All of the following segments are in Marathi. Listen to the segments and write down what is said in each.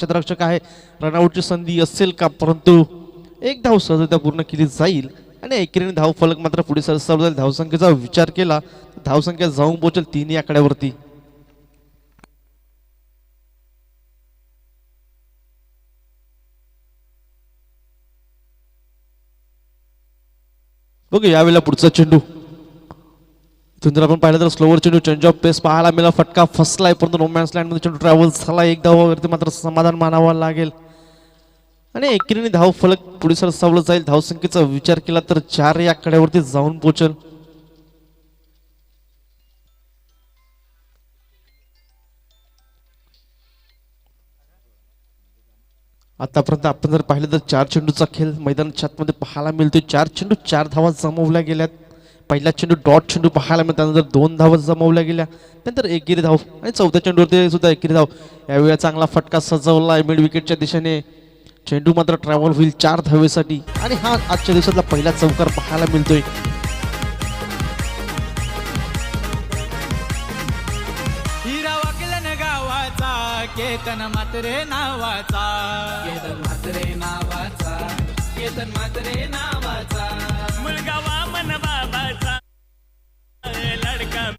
क्षेत्ररक्षक आहे, रनआउटची संधी असेल का, परंतु एक धाव सहजरित्या पूर्ण केली जाईल आणि एकेरीने धाव फलक मात्र पुढे सरसावला जाईल. धावसंख्येचा विचार केला तर धावसंख्या जाऊन पोहोचेल 3 आकड्यावरती. बघू यावेळेला पुढचा चेंडू. इथून जर आपण पाहिलं तर स्लोवर चेंडू, चेंज ऑफ पेस पाहायला मिळाला, फटका फसलाय परंतु रोमॅन्स लँड मध्ये चेंडू ट्रॅव्हल झाला. एक धावावरती मात्र समाधान मानावं लागेल आणि एकेरीने धाव फलक पुढे सरसावलं जाईल. धावसंख्येचा विचार केला तर 4 आकड्यावरती जाऊन पोहोचेल. आतापर्यंत आपण जर पाहिलं तर 4 चेंडूचा खेळ मैदानाच्या आतमध्ये पाहायला मिळतोय. 4 चेंडू 4 धावा जमवल्या गेल्यात. पहिला चेंडू डॉट चेंडू पाहायला मिळतो, त्यानंतर 2 धावा जमवल्या गेल्या, नंतर एकेरी धाव आणि चौथ्या चेंडूवरती सुद्धा एकेरी धाव. यावेळी चांगला फटका सजवला आहे मिड विकेटच्या दिशेने. चेंडू मात्र ट्रॅव्हल होईल 4 धावेसाठी आणि हा आजच्या दिवसातला पहिला चौकार पाहायला मिळतोय. केतन म्हात्रे नावाचा, केतन म्हात्रे नावाचा, केतन म्हात्रे नावाचा, मुलगा वामन बाबाचा, लडका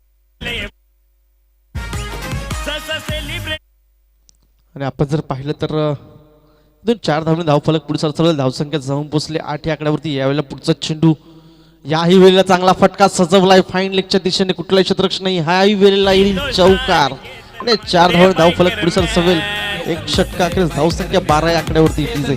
सेलिब्रेट. आणि आपण जर पाहिलं तर 4 धावने धाव फलक पुढे सरसावला. धावसंख्या जाऊन पोहोचले 8 आकड्यावरती. यावेळेला पुढचा चेंडू, याही वेळेला चांगला फटका सजवलाय फाईन लेगच्या दिशेने. कुठलाही क्षेत्ररक्षक नाही, हाही वेळेला येईल चौकार आणि 4 धाव धाव फलक पुढे सरसावेल. एक षटका अखेर धावसंख्या 12 आकड्यावरती. केतन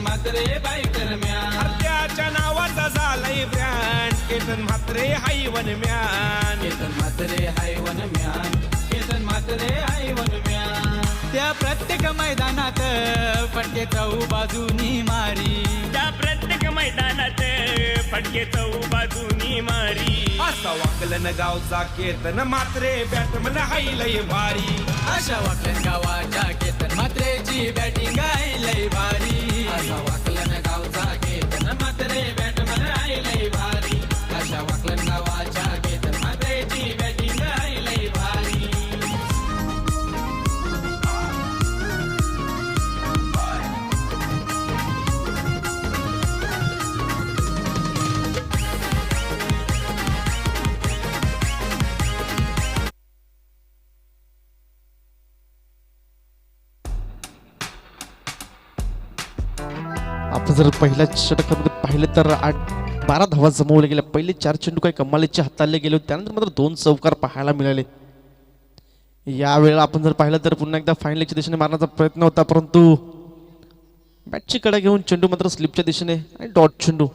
नावाचा झालाय ब्रँड, केतन म्हात्रे हाय वनम्यान, केतन म्हात्रे हाय वनम्यान, केतन म्हात्रे हाय वनम्यान. त्या प्रत्येक मैदानात फटके चौ बाजूनी मारी, त्या प्रत्येक मैदानात फटके चौ बाजूनी मारी. असा वाकलन गावचा केतन म्हात्रे बॅटमन हाय लय भारी, अशा वाकलन गावाच्या केतन म्हात्रेची बॅटिंग हाय लय भारी. असा वाकलन गावचा केतन म्हात्रे बॅटमन हाय लय भारी, अशा वाकलन गावाच्या केतन म्हात्रेची बॅटिंग हाय लय भारी. आपण जर पहिल्या षटकामध्ये पाहिलं तर 12 धावा जमवल्या गेल्या. पहिले 4 चेंडू काही कमालीचे हाताळले गेले होते, त्यानंतर मात्र 2 चौकार पाहायला मिळाले. यावेळेला आपण जर पाहिलं तर पुन्हा एकदा फाईन लेगच्या दिशेने मारण्याचा प्रयत्न होता, परंतु बॅटची कडा घेऊन चेंडू मात्र स्लिपच्या दिशेने आणि डॉट चेंडू.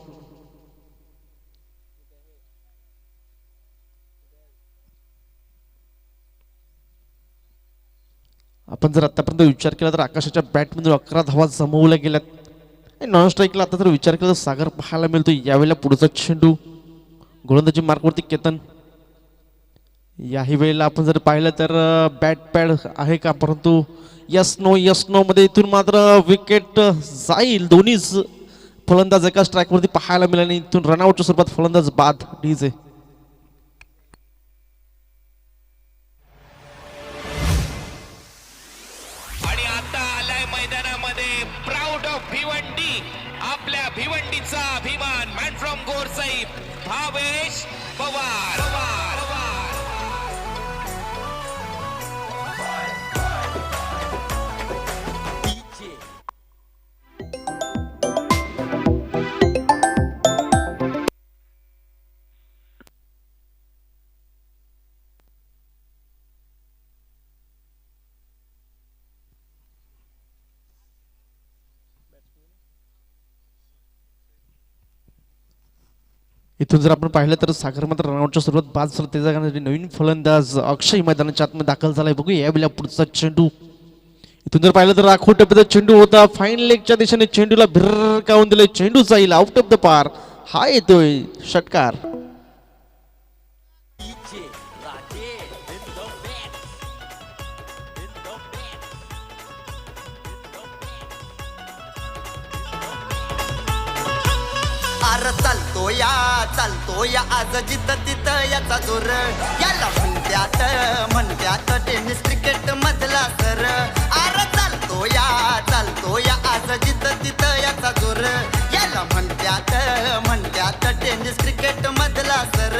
आपण जर आतापर्यंत विचार केला तर आकाशाच्या बॅटमधून 11 धावा जमवल्या गेल्यात. नॉन स्ट्राईकला आता जर विचार केला तर सागर पाहायला मिळतो. यावेळेला पुढचा चेंडू, गोलंदाजी मार्कवरती केतन. याही वेळेला आपण जर पाहिलं तर बॅट पॅड आहे का, परंतु यस नो मध्ये इथून मात्र विकेट जाईल. दोन्ही फलंदाज एका स्ट्राईकवरती पाहायला मिळाले. इथून रनआउटच्या स्वरूपात फलंदाज बाद डीजे. भिवंडी, आपल्या भिवंडीचा अभिमान, मॅन फ्रॉम गोरसाई भावेश पवार. इथून जर आपण पाहिलं तर सागर मात्र रनआउटच्या सुरुवात बाद झाला. त्याच्या कारण नवीन फलंदाज अक्षय मैदानाच्या आतमध्ये दाखल झालाय. बघू यावेळेला पुढचा चेंडू. इथून जर पाहिलं तर राखोड टप्प्याचा चेंडू होता. फाईन लेगच्या दिशेने चेंडूला भिरकावून दिले. चेंडू जाईल आउट ऑफ द पार. हा येतोय षटकार. अरे चालतो या आज जिथं तिथं याचा जोर. याला म्हणत्यात टेनिस क्रिकेट मधला सर. अरे चालतो चालतो या आज जिथं तिथं याचा जोर याला म्हणत्यात टेनिस क्रिकेट मधला सर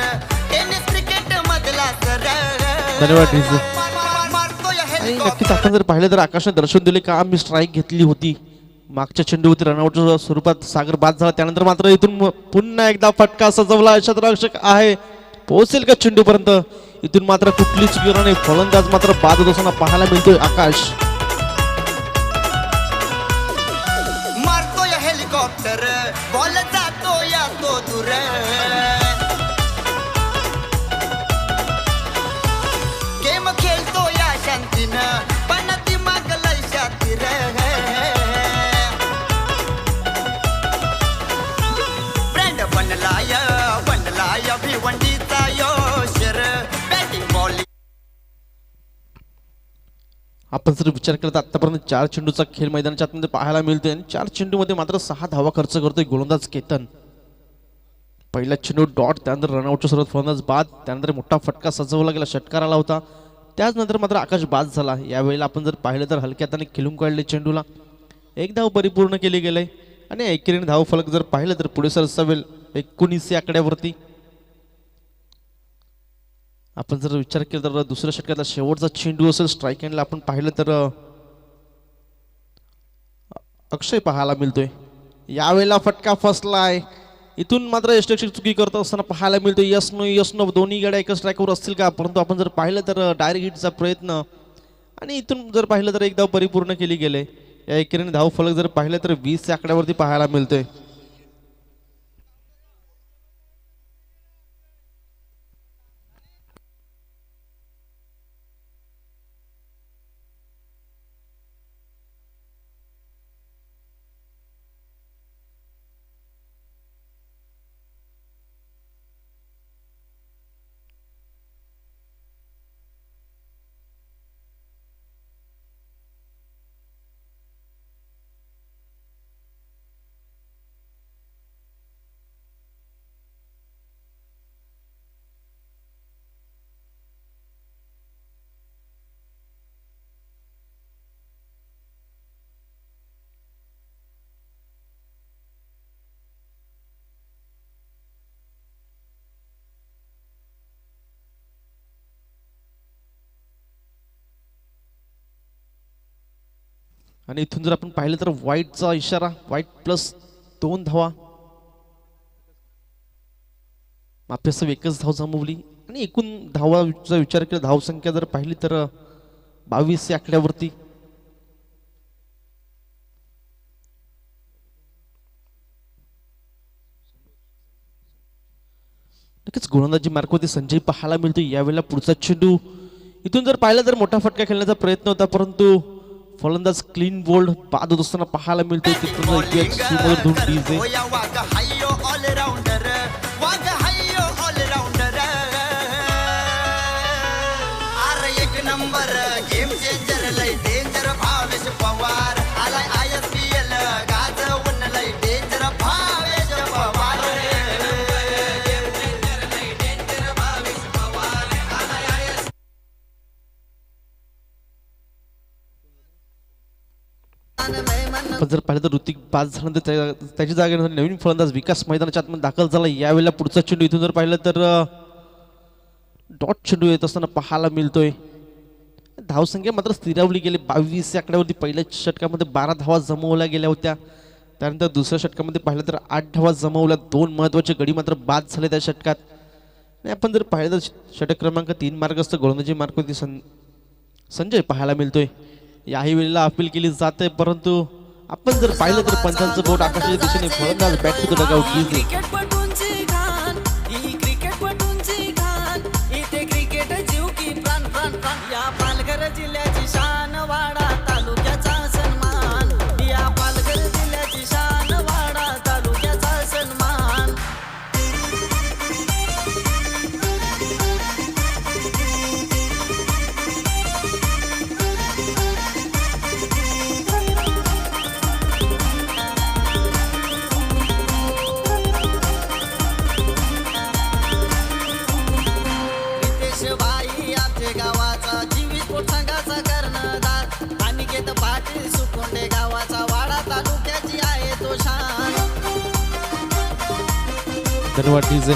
टेनिस क्रिकेट मधला सर धन्यवाद डीजे. मारतो या आणि हेलिकॉप्टर नक्कीच आपण जर पाहिलं तर आकाशने दर्शन दिले का आम्ही स्ट्राईक घेतली होती मागच्या चेंडूवरती रनआउटच्या स्वरूपात सागर बाद झाला. त्यानंतर मात्र इथून पुन्हा एकदा फटका सजवला. क्षेत्ररक्षक आहे, पोहोचेल का चेंडूपर्यंत? इथून मात्र कुठली चुकी नाही. फलंदाज मात्र बाद होत असताना पाहायला मिळतोय आकाश. मारतो या हेलिकॉप्टर बॉल जातो या तो दूर गेम खेळतो या शांतीनं पण ती मागलय शातीर ब्रँड बनलाय भिवंडीचा योशर बॅटिंग बॉलिंग. आपण जर विचार केला तर आतापर्यंत 4 चेंडूचा खेळ मैदानाच्या आतमध्ये पाहायला मिळतोय आणि 4 चेंडूमध्ये मात्र 6 धावा खर्च करतोय गोलंदाज केतन. पहिला चेंडू डॉट, त्यानंतर रनआउटच्या सुरुवात फलंदाज बाद, त्यानंतर मोठा फटका सजवला गेला, षटकार आला होता. त्याचनंतर मात्र आकाश बाद झाला. यावेळेला आपण जर पाहिलं तर हलक्या हाताने खेळून काढले चेंडूला. एक धाव परिपूर्ण केली गेले आणि एकेरीने धाव फलक जर पाहिलं तर पुढे सरसावेल 19 या आकड्यावरती. आपण जर विचार केला तर दुसऱ्या षटकातला शेवटचा चेंडू असेल स्ट्राईक एंडला आपण पाहिलं तर अक्षय पाहायला मिळतोय. यावेळेला फटका फसलाय. इथून मात्र यष्टरक्षक चुकी करत असताना पाहायला मिळतोय. यस नो दोन्ही गाड्या एकाच स्ट्राईकवर असतील का? परंतु आपण जर पाहिलं तर डायरेक्ट हिटचा प्रयत्न आणि इथून जर पाहिलं तर एक धाव परिपूर्ण केली गेले. या एकेरीने धाव फलक जर पाहिलं तर 20 या आकड्यावरती पाहायला मिळतोय. आणि इथून जर आपण पाहिलं तर वाईटचा इशारा, वाईट +2 धावा, माफी एकच धाव जमवली. आणि एकूण धावाचा विचार केला धावसंख्या जर पाहिली तर 22 या आकड्यावरती. नक्कीच गोलंदाजी मार्कवरती संजय पाहायला मिळतो. यावेळेला पुढचा चेंडू इथून जर पाहिलं तर मोठा फटका खेळण्याचा प्रयत्न होता, परंतु फलंदाज क्लीन बोल्ड बाद होत असताना पाहायला मिळतोय. एक नंबर गेम चेंजर लय डेंजर भावेश पवार आलाय ISPL गाजवून लय डेंजर भावेश पवार पण जर पाहिलं तर ऋतिक बाद झाल्यानंतर त्याची जागेवर नवीन फलंदाज विकास मैदानाच्या आतमध्ये दाखल झाला. यावेळेला पुढचा चेंडू इथून जर पाहिलं तर डॉट चेंडू येत असताना पाहायला मिळतोय. धावसंख्या मात्र स्थिरावली गेली 22 या आकड्यावरती. पहिल्या षटकामध्ये 12 धावा जमवल्या गेल्या होत्या. त्यानंतर दुसऱ्या षटकामध्ये पाहिलं तर 8 धावा जमवल्या. 2 महत्त्वाचे गडी मात्र बाद झाले त्या षटकात. आणि आपण जर पाहिलं तर षटक क्रमांक 3 मार्गस्थ गोलंदाजी मार्कवरती संजय पाहायला मिळतोय. याही वेळेला अपील केली जाते, परंतु आपण जर पाहिलं तर पंचांचं बोट आकाशाच्या दिशेने फलंदाज बॅट टू द डगआउट. या पालघर जिल्ह्याची शान वाडा तालुक्याचा सन्मान, या पालघर जिल्ह्याची शान वाडा तालुक्याचा सन्मान. रितेश बाई आपल्या गावाचा जीवित संघाचा कर्णधार. धन्यवाद डीजे.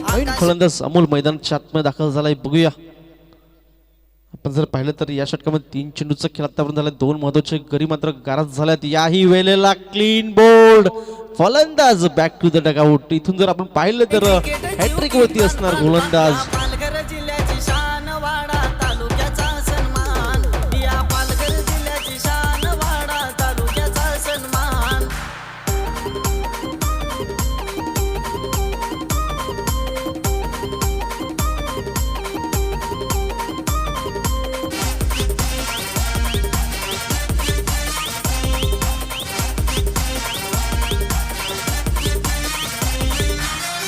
नवीन फलंदाज अमोल मैदानाच्या आतमध्ये दाखल झालाय. बघूया आपण जर पाहिलं तर या षटकामध्ये 3 चेंडूचा खेळ आतापर्यंत झाला. 2 महत्वाचे गडी मात्र गारद झाल्यात. याही वेळेला क्लीन बोल्ड फलंदाज बॅक टू द डगआउट. इथून जर आपण पाहिलं तर हॅट्रिक वरती असणार गोलंदाज. पालघर जिल्ह्याची शान वाडा तालुक्याचा सन्मान या पालघर जिल्ह्याची शान वाडा तालुक्याचा सन्मान.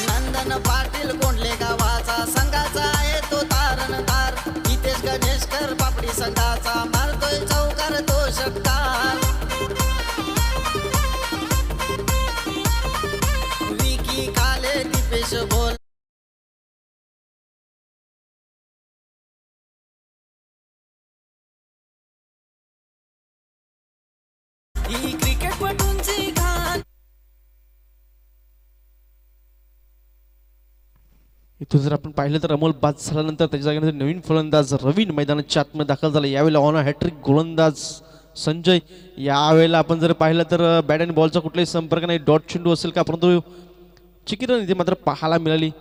नंदन पाटील कोंडले गावाचा संघाचा आहे तो तारण तार. हितेश गणेशकर पापडी संघाचा मारतोय चौकार तो षटकार. विकी काले दीपेश बोल ही क्रिकेटपटूंची घाण. इथून जर आपण पाहिलं तर अमोल बाद झाल्यानंतर त्याच्या जागेवर नवीन फलंदाज रवीन मैदानाच्या आतमध्ये दाखल झाला. यावेळेला ऑन हॅट्रिक गोलंदाज संजय. यावेळेला आपण जर पाहिलं तर बॅट आणि बॉलचा कुठलाही संपर्क नाही. डॉट चेंडू असेल का, परंतु चिकी रन इथे मात्र पाहायला मिळाली.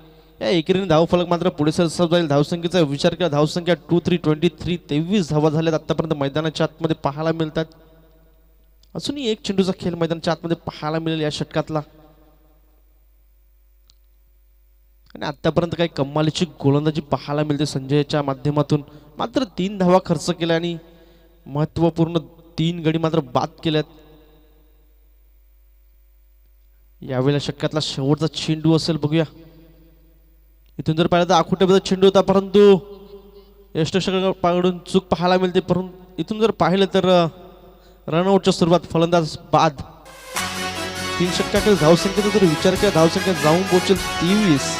या एकेरीने धावफलक मात्र पुढे सरसावत जाईल. धावसंख्येचा विचार केला धावसंख्या 2-3-23 23 धावा झाल्यात आतापर्यंत मैदानाच्या आतमध्ये पाहायला मिळतात. अजूनही 1 चेंडूचा खेळ मैदानाच्या आतमध्ये पाहायला मिळेल या षटकातला. आणि आतापर्यंत काही कमालीची गोलंदाजी पाहायला मिळते संजयच्या माध्यमातून. मात्र 3 धावा खर्च केल्या आणि महत्वपूर्ण 3 गडी मात्र बाद केल्यात. यावेळेला षटकातला शेवटचा चेंडू असेल. बघूया इथून जर पाहिलं तर आखुट्याबद्दल चेंडू होता, परंतु यष्टषकाकडून चूक पाहायला मिळते. परंतु इथून जर पाहिलं तर रनआउटच्या सुरुवात फलंदाज बाद. 3 षटकाकडे धावसंख्येचा जर विचार केला धावसंख्या जाऊन पोहोचेल 23.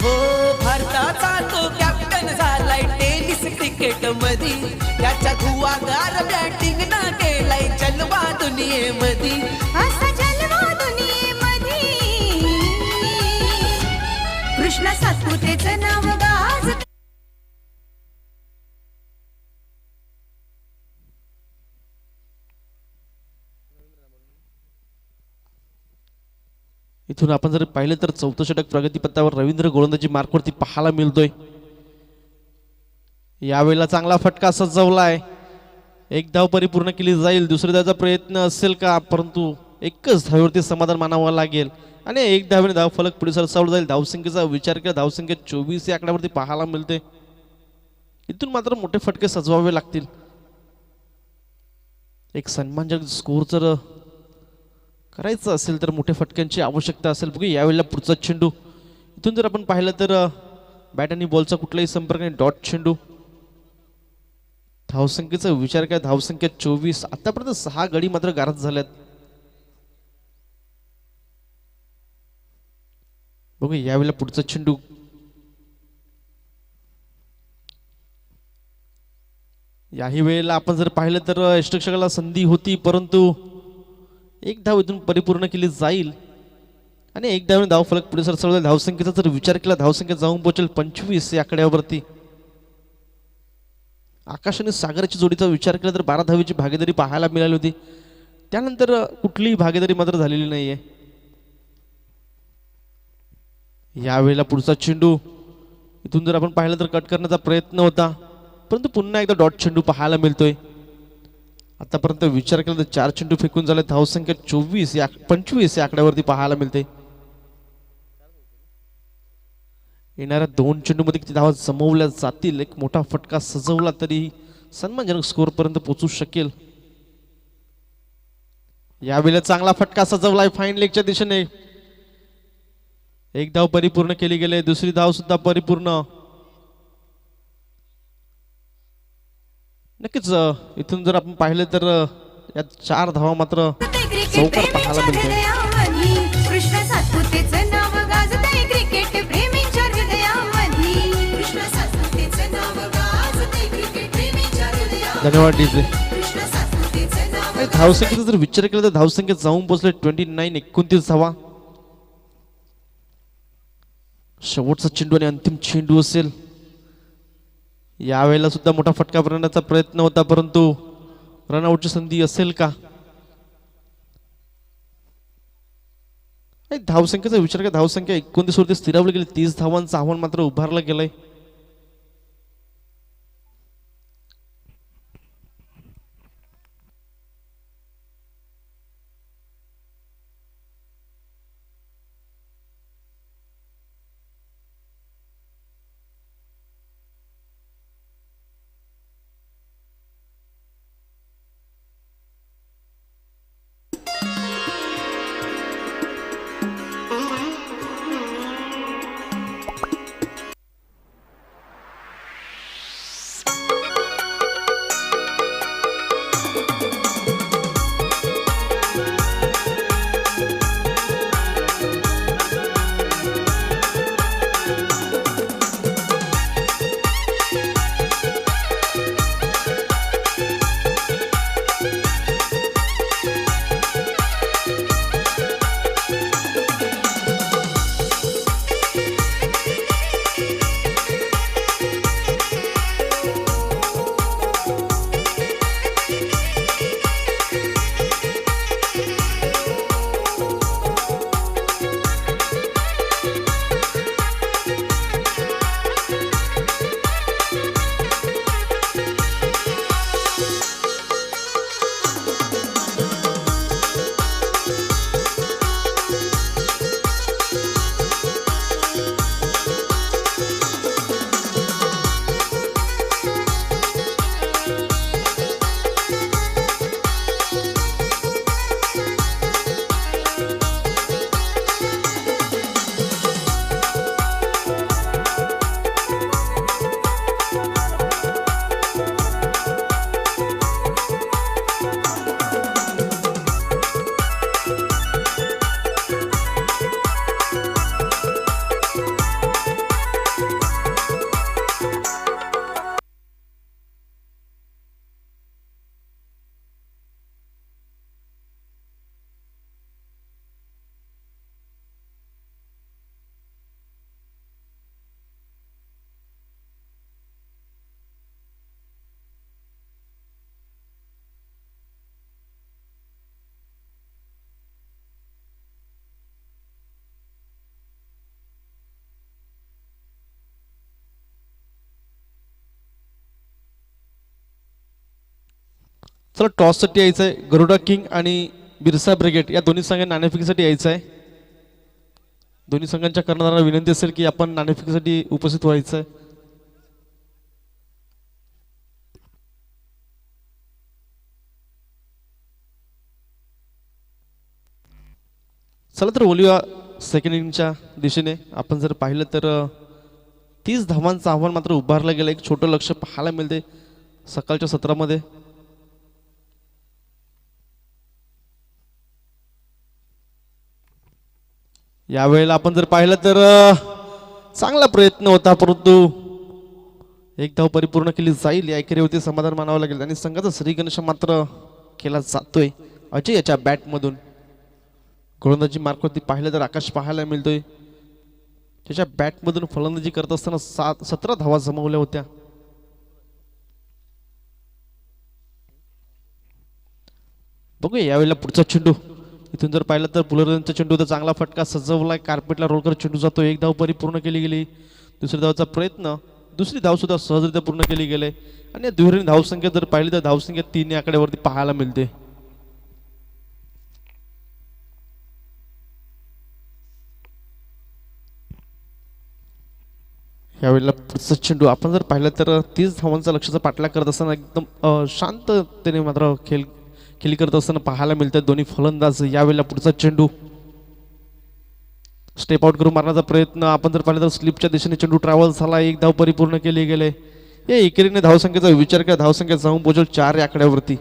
हो भारताचा तो कॅप्टन झालाय टेनिस क्रिकेट मध्ये. त्याच्या धुवागार बॅटिंग ना केलाय जलवा दुनियेमध्ये. असा जलवा दुनियेमध्ये कृष्ण सातपुतेचं नाव गाज. इथून आपण जर पाहिलं तर 4थं षटक प्रगतीपथावर रवींद्र गोलंदाजी मार्कवरती पाहायला मिळतोय. यावेळेला चांगला फटका सजवलाय. 1 धाव परिपूर्ण केली जाईल. दुसऱ्या धावचा प्रयत्न असेल का, परंतु एकच धावेवरती समाधान मानावं लागेल आणि 1 धावेने धाव फलक पुढे सरसावला जाईल. धावसंख्येचा विचार केला धावसंख्या 24 या आकड्यावरती पाहायला मिळते. इथून मात्र मोठे फटके सजवावे लागतील. एक सन्मानजनक स्कोर जर करायचं असेल तर मोठ्या फटक्यांची आवश्यकता असेल. बघू यावेळेला पुढचा चेंडू. इथून जर आपण पाहिलं तर बॅट आणि बॉलचा कुठलाही संपर्क नाही. डॉट चेंडू. धावसंख्येचा विचार केला धावसंख्या 24. आतापर्यंत 6 गडी मात्र गारद झाल्यात. बघू यावेळेला पुढचा चेंडू. याही वेळेला आपण जर पाहिलं तर यष्टरक्षकाला संधी होती, परंतु 1 धाव इथून परिपूर्ण केली जाईल आणि 1 धावेने धाव फलक पुढे सरसावला. धावसंख्येचा जर विचार केला धावसंख्या जाऊन पोहोचेल 25 या आकड्यावरती. आकाश आणि सागरची जोडीचा विचार केला तर 12 धावेची भागीदारी पाहायला मिळाली होती. त्यानंतर कुठलीही भागीदारी मात्र झालेली नाहीये. यावेळेला पुढचा चेंडू. इथून जर आपण पाहिलं तर कट करण्याचा प्रयत्न होता, परंतु पुन्हा एकदा डॉट चेंडू पाहायला मिळतोय. आतापर्यंत विचार केला तर 4 चेंडू फेकून झाले. धावसंख्या 25 या आकड्यावरती पाहायला मिळते. येणाऱ्या 2 चेंडूमध्ये किती धावा जमवल्या जातील. एक मोठा फटका सजवला तरी सन्मानजनक स्कोर पर्यंत पोहोचू शकेल. यावेळेला चांगला फटका सजवलाय फाईन लेगच्या दिशेने. 1 धाव परिपूर्ण केली गेले. दुसरी धाव सुद्धा परिपूर्ण. नक्कीच इथून जर आपण पाहिलं तर यात 4 धावा मात्र चौकार पाहायला मिळते. कृष्ण सातपुतेचं नाव गाजतंय क्रिकेट प्रेम. धन्यवाद डीजे. कृष्ण सातपुतेचं नाव आणि धावसंख्येचा जर विचार केला तर धावसंख्या जाऊन पोहोचले 29-29 धावा. शेवटचा चेंडू आणि अंतिम चेंडू असेल. यावेळेला सुद्धा मोठा फटका बनवण्याचा प्रयत्न होता, परंतु रनआउटची संधी असेल का? धावसंख्येचा विचार केला, धावसंख्या 29 वरती स्थिरावली गेली. 30 धावांचं आव्हान मात्र उभारलं गेलंय. चला टॉससाठी यायचं आहे. गरुडा किंग आणि बिरसा ब्रिगेड या दोन्ही संघांना नाणेफेकीसाठी यायचं आहे. दोन्ही संघांच्या कर्णधारांना विनंती असेल की आपण नाणेफेकीसाठी उपस्थित व्हायचं आहे. चला तर बोलूया सेकंड इनिंगच्या दिशेने. आपण जर पाहिलं तर 30 धावांचं आव्हान मात्र उभारलं गेलं. एक छोटं लक्ष पाहायला मिळते सकाळच्या सत्रामध्ये. यावेळेला आपण जर पाहिलं तर चांगला प्रयत्न होता, परंतु एक धाव परिपूर्ण केली जाईल या एकेरीवरती समाधान मानावं लागेल. आणि संघाचा श्रीगणेश मात्र केला जातोय अजय याच्या बॅटमधून. गोलंदाजी मार्कवरती पाहिलं तर आकाश पाहायला मिळतोय. त्याच्या बॅटमधून फलंदाजी करत असताना 17 धावा जमवल्या होत्या. बघूया यावेळेला पुढचा चेंडू. इथून जर पाहिलं तर पुलरचा चेंडू तर चांगला फटका सजवलाय. कार्पेटला रोल करत चेंडू जातो. एक धाव परिपूर्ण केली गेली. दुसऱ्या धावाचा प्रयत्न, दुसरी धाव सुद्धा सहजरित्या पूर्ण केली गेली. आणि या दुहेरी धावसंख्या जर पाहिली तर धावसंख्या 3 या आकड्यावरती पाहायला मिळते. यावेळेला पुढचा चेंडू आपण जर पाहिलं तर 30 धावांचा लक्ष्याचा पाठलाग करत असताना एकदम शांततेने मात्र खेळी करत असताना पाहायला मिळतात दोन्ही फलंदाज. यावेळेला पुढचा चेंडू स्टेप आउट करून मारण्याचा प्रयत्न. आपण जर पाहिलं तर स्लिपच्या दिशेने चेंडू ट्रॅव्हल झाला. एक धाव परिपूर्ण केली गेले. या एकेरीने धावसंख्येचा विचार केला, धावसंख्या जाऊन पोहोचेल 4 या आकड्यावरती.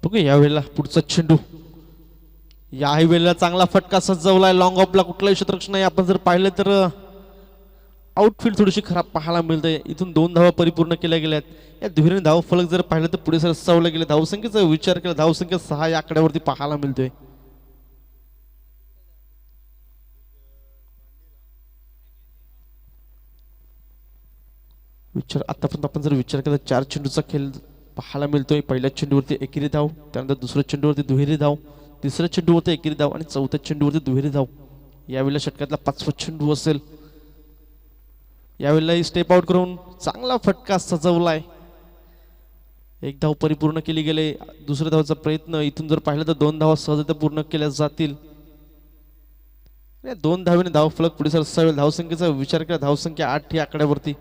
बघू यावेळेला पुढचा चेंडू, याही वेळेला चांगला फटका सजवलाय. लॉंग ऑफला कुठलाही क्षेत्ररक्षण नाही. आपण जर पाहिलं तर आउटफील्ड थोडीशी खराब पाहायला मिळते. इथून 2 धावा परिपूर्ण केल्या गेल्यात. या दुहेरीने धाव फलक जर पाहिलं तर पुढे सरसावलं गेले. धावसंख्येचा विचार केला, धावसंख्या 6 या आकड्यावरती पाहायला मिळतोय. आतापर्यंत आपण जर विचार केला 4 चेंडूचा खेळ पाहायला मिळतोय. पहिल्या चेंडूवरती एकेरी धाव, त्यानंतर दुसऱ्या चेंडूवरती दुहेरी धाव, तिसऱ्या चेंडूवरती एकेरी धाव आणि चौथ्या चेंडूवरती दुहेरी धाव. यावेळेला षटकातला 5वा चेंडू असेल. यावेळेला स्टेप आउट करून चांगला फटका सजवलाय. 1 धाव परिपूर्ण केली गेले. दुसऱ्या धावाचा प्रयत्न, इथून जर पाहिलं तर 2 धावा सहजरित्या पूर्ण केल्या जातील. 2 धावेने धाव फलक पुढे सरसावेल. धावसंख्येचा विचार केला, धावसंख्या 8 या आकड्यावरती.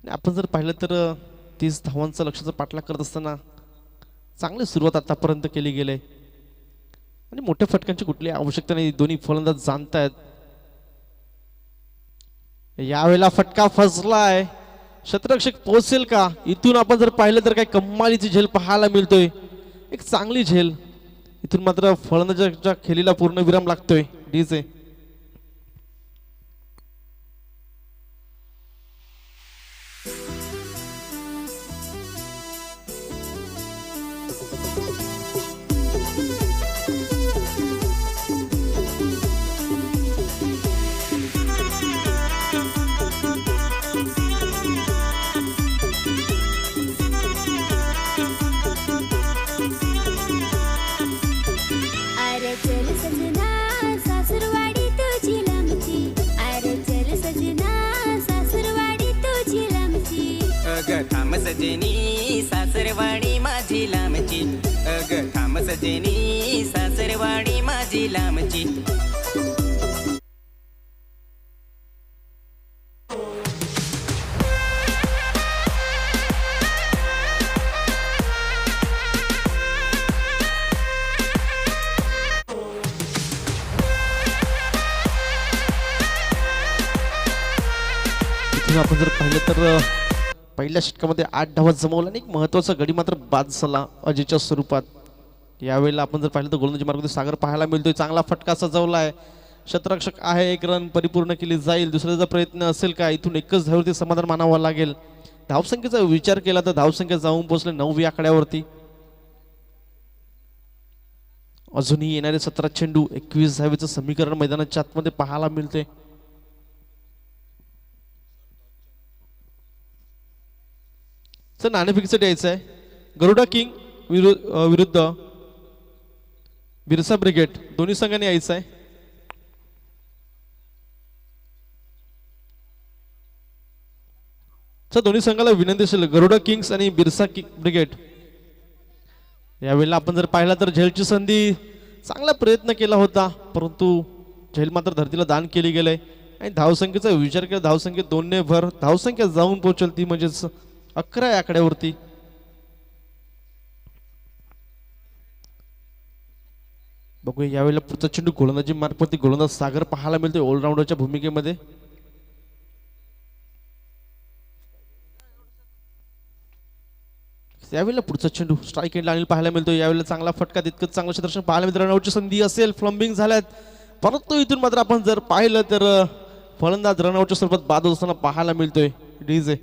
आपण जर पाहिलं तर 30 धावांचा लक्ष्याचा पाठलाग करत असताना चांगली सुरुवात आतापर्यंत केली गेली आणि मोठ्या फटक्यांची कुठली आवश्यकता नाही. दोन्ही फलंदाज जाणतायत. यावेळेला फटका फसलाय. क्षेत्ररक्षक पोहोचेल का? इथून आपण जर पाहिलं तर काही कमालीची झेल पाहायला मिळतोय. एक चांगली झेल. इथून मात्र फलंदाजाच्या खेळीला पूर्ण विराम लागतोय. डीजे थांब सजनी सासरवाडी माझी लांबची. अग थांब सजनी सासरवाडी माझी लांबची. आपण जर पाहिलं तर पहिल्या षटकामध्ये 8 धावा जमवला आणि एक महत्वाचा गडी मात्र बाद झाला अजयच्या स्वरूपात. यावेळेला आपण जर पाहिलं तर गोलंदाजी मार्गामध्ये सागर पाहायला मिळतोय. चांगला फटका सजवलाय. क्षेत्ररक्षक आहे. 1 रन परिपूर्ण केली जाईल. दुसऱ्याचा प्रयत्न असेल का? इथून एकच धावेवरती समाधान मानावं लागेल. धावसंख्येचा विचार केला तर धावसंख्या जाऊन पोहोचले 9 या आकड्यावरती. अजूनही येणारे 17 चेंडू 21 धावेचं समीकरण मैदानाच्या आतमध्ये पाहायला मिळते. सर नाणेफेकीचं द्यायचं आहे. गरुडा किंग विरुद्ध बिरसा ब्रिगेड दोन्ही संघांनी यायचं आहे. सर दोन्ही संघाला विनंती असेल, गरुडा किंग्स आणि बिरसा ब्रिगेड. यावेळेला आपण जर पाहिला तर झेलची संधी चांगला प्रयत्न केला होता, परंतु झेल मात्र धरतीला दान केली गेलंय. आणि धावसंख्येचा विचार केला, धावसंख्येत 2 ने भर धावसंख्या जाऊन पोहोचेल ती म्हणजेच 11 या आकड्यावरती. बघूया यावेळेला पुढचा चेंडू गोलंदाजी मार्गवरती गोलंदाज सागर पाहायला मिळतोय ऑलराऊंडरच्या भूमिकेमध्ये. यावेळेला पुढचा चेंडू स्ट्राईक एंडला अनिल पाहायला मिळतोय. यावेळेला चांगला फटका, तितकंच चांगलं क्षेत्ररक्षण पाहायला मिळतं. रनआउटची संधी असेल, फ्लंबिंग झाल्यात, परंतु इथून मात्र आपण जर पाहिलं तर फलंदाज रनआउटच्या स्वरूपात बाद होत असताना पाहायला मिळतोय. डीजे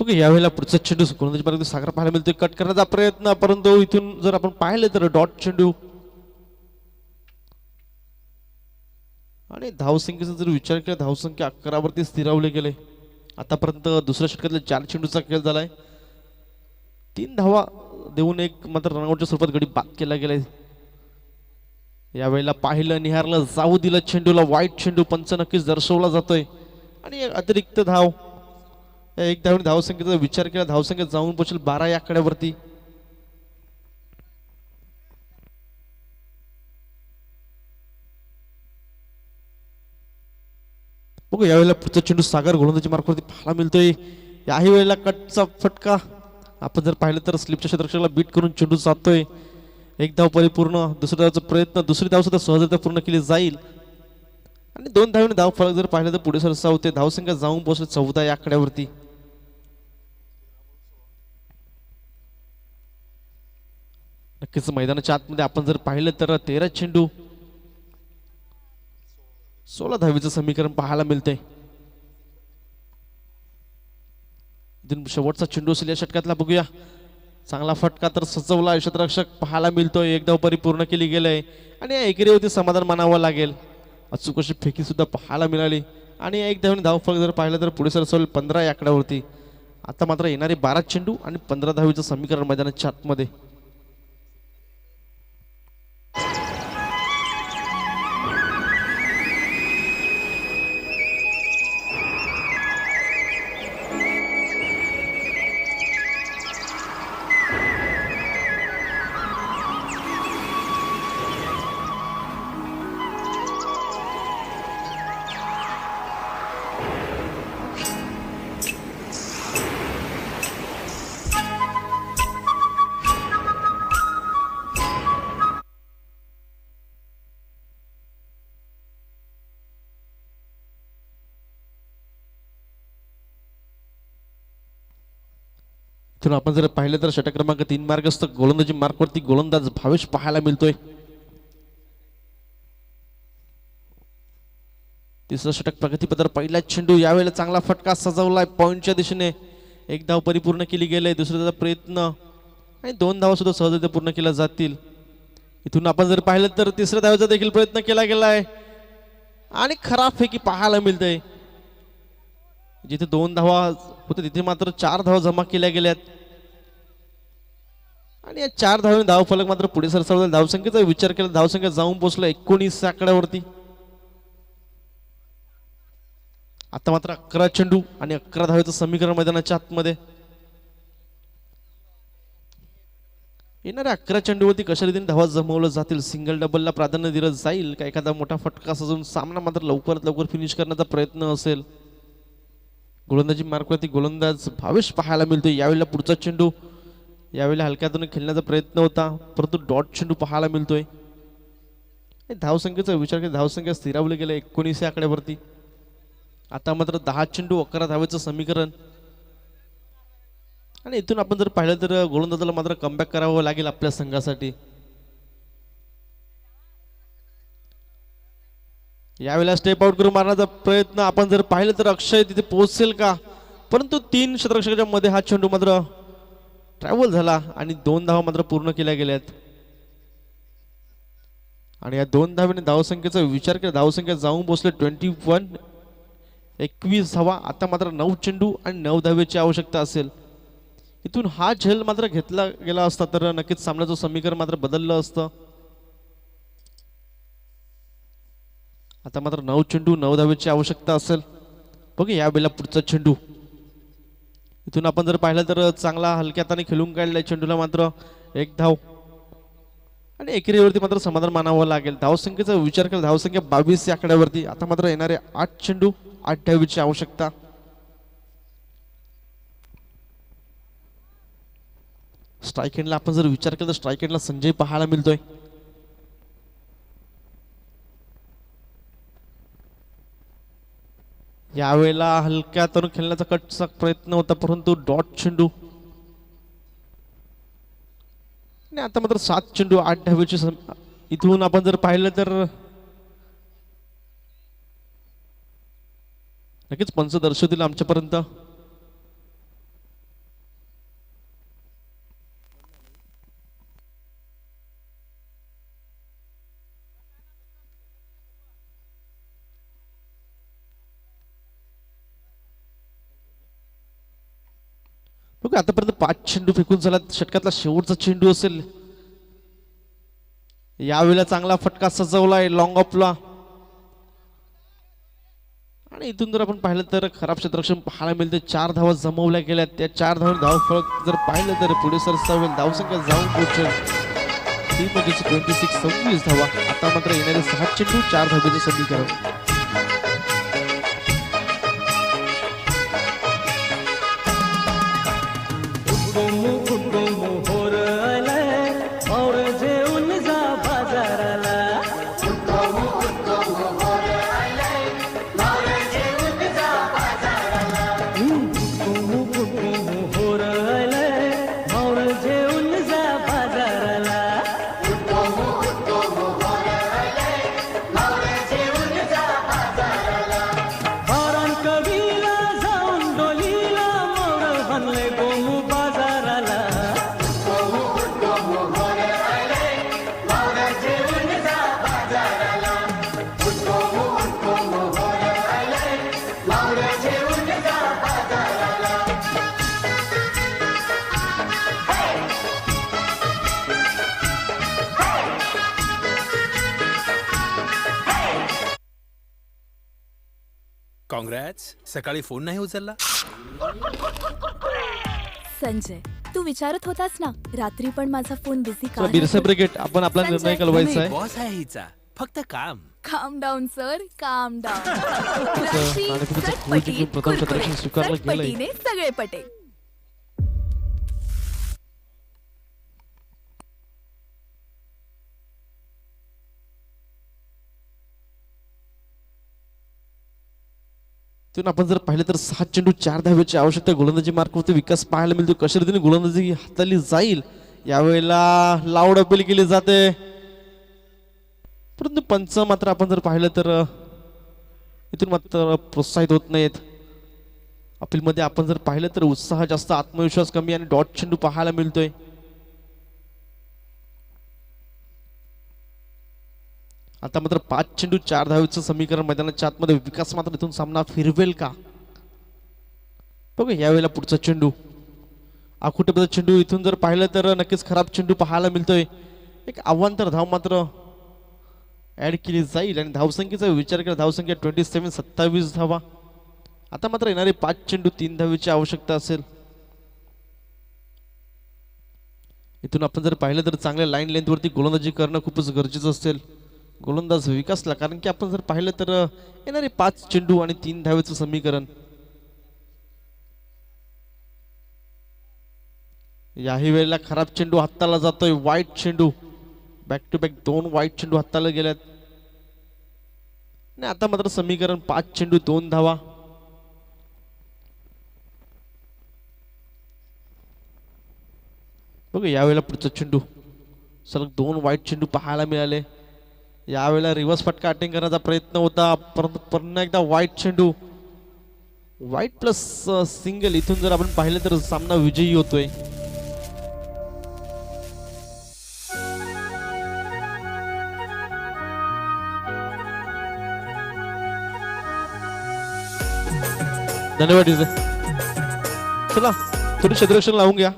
यावेळेला पुढचा चेंडू गोलंदाजी मार्गावरती सागर पाहायला मिळतोय. कट करण्याचा प्रयत्न, परंतु इथून जर आपण पाहिलं तर डॉट चेंडू. आणि धावसंख्येचा जर विचार केला, धावसंख्या 11 वरती स्थिरावले गेले. आतापर्यंत दुसऱ्या षटकातल्या 4 चेंडूचा खेळ झालाय. 3 धावा देऊन एक मात्र रनआउटच्या स्वरूपात गडी बाद केला गेलाय. यावेळेला पाहिलं, निहारलं, जाऊ दिलं चेंडूला. वाईट चेंडू पंच नक्कीच दर्शवला जातोय आणि एक अतिरिक्त धाव. एक धावने धावसंख्येचा विचार केला, धावसंख्या जाऊन पोहोचेल 12 या आकड्यावरती. बघू यावेळेला पुढचा चेंडू सागर गोलंदाजी मार्कवरती पाहायला मिळतोय. याही वेळेला कटचा फटका. आपण जर पाहिलं तर स्लिपच्या क्षेत्ररक्षकाला बीट करून चेंडू जातोय. एक धाव परिपूर्ण. दुसऱ्या धावचा प्रयत्न, दुसरी धाव सुद्धा सहजरित्या पूर्ण केली जाईल आणि 2 धावने धाव फरक जर पाहिलं तर पुढे सरसा होते. धावसंख्या जाऊन पोहोचले 14 या आकड्यावरती. नक्कीच मैदानाच्या आतमध्ये आपण जर पाहिलं तर 13 चेंडू 16 धावीचं समीकरण पाहायला मिळतंय. इथून शेवटचा चेंडू असेल या षटकातला. बघूया, चांगला फटका तर सजवला क्षेत्ररक्षक पाहायला मिळतोय. एक धाव परिपूर्ण केली गेलंय आणि या एकेरीवरती समाधान मानावं लागेल. अचूक अशी फेकी सुद्धा पाहायला मिळाली आणि एक धावने धाव फरक जर पाहिलं तर पुढे सरसवल 15 या आकड्यावरती. आता मात्र येणारे 12 चेंडू आणि 15 धावीचं समीकरण मैदानाच्या आतमध्ये. इथून आपण जर पाहिलं तर षटक क्रमांक 3 मार्गस्थ गोलंदाजी मार्कवरती गोलंदाज भावेश पाहायला मिळतोय. तिसरं षटक प्रगतीपत्र. पहिला चेंडू, यावेळेला चांगला फटका सजवलाय पॉइंटच्या दिशेने. एक धाव परिपूर्ण केली गेले. दुसऱ्याचा प्रयत्न आणि 2 धावा सुद्धा सहजरित्या पूर्ण केल्या जातील. इथून आपण जर पाहिलं तर तिसऱ्या धावेचा देखील प्रयत्न केला गेलाय आणि खराब फेकी पाहायला मिळते. जिथे 2 धावा होते तिथे मात्र 4 धावा जमा केल्या गेल्यात आणि या 4 धावांनी धाव फलक मात्र पुढे सरसावला. धावसंख्येचा विचार केला, धावसंख्या जाऊन पोहोचला 19 आकड्यावरती. आता मात्र 11 चेंडू आणि 11 धावेचं समीकरण मैदानाच्या आतमध्ये. येणाऱ्या 11 चेंडूवरती कशा रीतीने धावा जमवलं जातील, सिंगल डबलला प्राधान्य दिलं जाईल का एखादा मोठा फटका सजवून सामना मात्र लवकरात लवकर फिनिश करण्याचा प्रयत्न असेल. गोलंदाजी मार्कवरती गोलंदाज भावेश पाहायला मिळतोय. यावेळेला पुढचा चेंडू, यावेळेला हलक्यातून खेळण्याचा प्रयत्न होता परंतु डॉट चेंडू पाहायला मिळतोय. धावसंख्येचा विचार केला, धावसंख्या स्थिरावली गेल्या 19 आकड्यावरती. आता मात्र 10 चेंडू 11 धावेचं समीकरण आणि इथून आपण जर पाहिलं तर गोलंदाजाला मात्र कमबॅक करावं लागेल आपल्या संघासाठी. यावेळेला स्टेप आउट करून मारण्याचा प्रयत्न आपण जर पाहिलं तर अक्षय तिथे पोहोचेल का, परंतु 3 क्षेत्ररक्षकाच्या मध्ये हा चेंडू मात्र ट्रॅव्हल झाला आणि 2 धावा मात्र पूर्ण केल्या गेल्यात आणि या 2 धावेने धावसंख्येचा विचार केला, धावसंख्या जाऊन पोहोचले 21 धावा. आता मात्र 9 चेंडू आणि 9 धावेची आवश्यकता असेल. इथून हा झेल मात्र घेतला गेला असता तर नक्कीच सामन्याचं समीकरण मात्र बदललं असतं. आता मात्र 9 चेंडू 9 धावेची आवश्यकता असेल. बघू यावेळेला पुढचा चेंडू. इथून आपण जर पाहिलं तर चांगला हलक्या हाताने खेळून काढलाय चेंडूला, मात्र 1 धाव आणि एकेरीवरती मात्र समाधान मानावं लागेल. धावसंख्येचा विचार केला, धावसंख्या 22 या आकड्यावरती. आता मात्र येणारे 8 चेंडू 8 धावेची आवश्यकता. स्ट्राईक एंडला आपण जर विचार केला तर स्ट्राईक एंडला संजय पाहायला मिळतोय. यावेळेला हलक्या हाताने खेळण्याचा कटचा प्रयत्न होता परंतु डॉट चेंडू आणि आता मात्र 7 चेंडू 8 धावेची. इथून आपण जर पाहिलं तर नक्कीच पंच दर्शवतील आमच्यापर्यंत. बघा आतापर्यंत 5 चेंडू फेकून झाला. षटकातला शेवटचा चेंडू असेल. यावेळेला चांगला फटका सजवलाय लॉंग ऑफला आणि इथून जर आपण पाहिलं तर खराब क्षेत्ररक्षण पाहायला मिळते. 4 धावा जमवल्या गेल्या. त्या 4 धावा धाव फरक जर पाहिलं तर पुढे सरसा होईल. धावसंख्या जाऊन पोहोचेल ती म्हणजे 26 धावा. आता मात्र येणारे 6 चेंडू 4 धावेचं समीकरण. काँग्रॅट्स. सकाळी फोन नाही उचलला. संजय, तू विचारत होतास ना रात्री पण माझा फोन बिझी का आहे? बिरसा ब्रिगेड आपण आपला संजय, निर्णय कळवायचा आहे. बॉस आहे हिचा, फक्त काम. काम डाऊन सर, काम डाऊन. नाणेफेकीचं फूल जिंकून प्रथम क्षेत्ररक्षण स्वीकारलं गेलंय. चटपटीने सगळे पटे. तिथून आपण जर पाहिलं तर 6 चेंडू 4 धावेची आवश्यकता. गोलंदाजी मार्कवरती विकास पाहायला मिळतो. कशा रीतीने गोलंदाजी हाताळली जाईल यावेळेला लाऊड अपील केली जाते. परंतु पंच मात्र आपण जर पाहिलं तर इथून मात्र प्रोत्साहित होत नाहीत. अपील मध्ये आपण जर पाहिलं तर उत्साह जास्त, आत्मविश्वास कमी आणि डॉट चेंडू पाहायला मिळतोय. आता मात्र 5 चेंडू 4 धावेचं समीकरण मैदानाच्या आतमध्ये. विकास मात्र इथून सामना फिरवेल का बघू. यावेळेला पुढचा चेंडू आखुटेपदा चेंडू. इथून जर पाहिलं तर नक्कीच खराब चेंडू पाहायला मिळतोय. एक अवांतर धाव मात्र ऍड केली जाईल आणि धावसंख्येचा विचार केला धावसंख्या 27 धावा. आता मात्र येणारे 5 चेंडू 3 धावेची आवश्यकता असेल. इथून आपण जर पाहिलं तर चांगल्या लाईन लेंथवरती गोलंदाजी करणं खूपच गरजेचं असेल गोलंदाज विकासला. कारण की आपण जर पाहिलं तर येणारे 5 चेंडू आणि 3 धावेचं समीकरण. याही वेळेला खराब चेंडू हाताला जातोय. वाईट चेंडू. बॅक टू बॅक 2 वाईट चेंडू हाताला गेल्यात. आणि आता मात्र समीकरण 5 चेंडू 2 धावा. बघू यावेळेला पुढचा चेंडू. सलग 2 वाईट चेंडू पाहायला मिळाले. यावेळेला रिव्हर्स फटका अटेंड करण्याचा प्रयत्न होता परंतु पुन्हा एकदा वाईट चेंडू. वाईट प्लस सिंगल. इथून जर आपण पाहिलं तर सामना विजयी होतोय. धन्यवाद डीजे. चला थोडी क्षेत्ररक्षण लावून घ्या.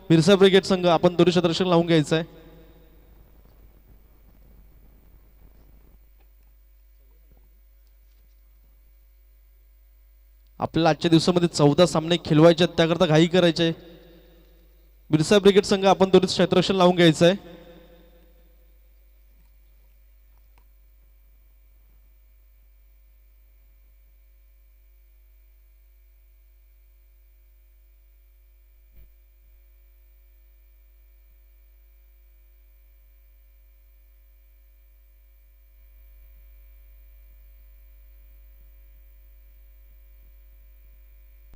बिरसा ब्रिगेड संघ आपण थोडी क्षेत्ररक्षण लावून घ्यायचं आहे. आपल्याला आजच्या दिवसामध्ये 14 सामने खेळवायचे आहेत त्याकरता घाई करायचे. बिरसा ब्रिगेड संघ आपण थोडीच क्षेत्ररक्षण लावून घ्यायचं आहे.